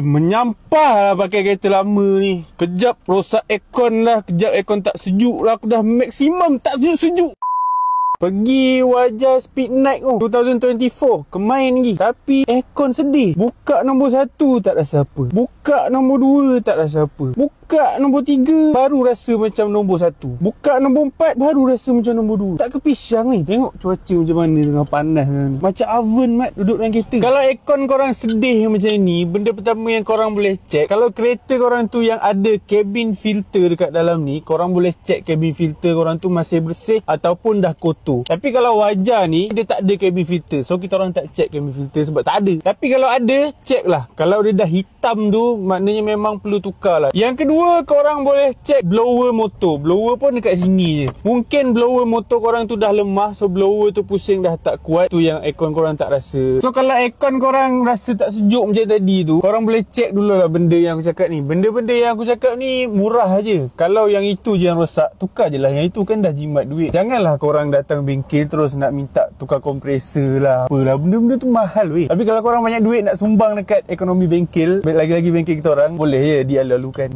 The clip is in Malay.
Menyampah lah pakai kereta lama ni. Kejap rosak aircon lah, kejap aircon tak sejuk lah. Aku dah maksimum tak sejuk-sejuk. Pergi Wajah Speed Night 2024 kemain lagi. Tapi aircon sedih. Buka nombor 1 tak rasa apa. Buka nombor 2 tak rasa apa. Buka nombor 3 baru rasa macam nombor 1. Buka nombor 4 baru rasa macam nombor 2. Tak kepisang ni. Tengok cuaca macam mana tengah panas ni. Macam oven mat duduk dalam kereta. Kalau aircon korang sedih macam ni, benda pertama yang korang boleh check, kalau kereta korang tu yang ada cabin filter dekat dalam ni, korang boleh check cabin filter korang tu masih bersih ataupun dah kotor. Tapi kalau Wajah ni dia tak ada cabin filter, so kita orang tak check cabin filter sebab tak ada. Tapi kalau ada, check lah. Kalau dia dah hitam tu, maknanya memang perlu tukar lah. Yang kedua, korang boleh check blower motor. Blower pun dekat sini je. Mungkin blower motor korang tu dah lemah, so blower tu pusing dah tak kuat. Tu yang aircon korang tak rasa. So kalau aircon korang rasa tak sejuk macam tadi tu, korang boleh check dulu lah benda yang aku cakap ni. Benda-benda yang aku cakap ni murah je. Kalau yang itu je yang rosak, tukar je lah. Yang itu kan dah jimat duit. Janganlah korang datang bengkel terus nak minta tukar kompresor lah, apalah, benda-benda tu mahal weh. Tapi kalau korang banyak duit nak sumbang dekat ekonomi bengkel, lagi-lagi bengkel kita orang, boleh je dialu-alukan.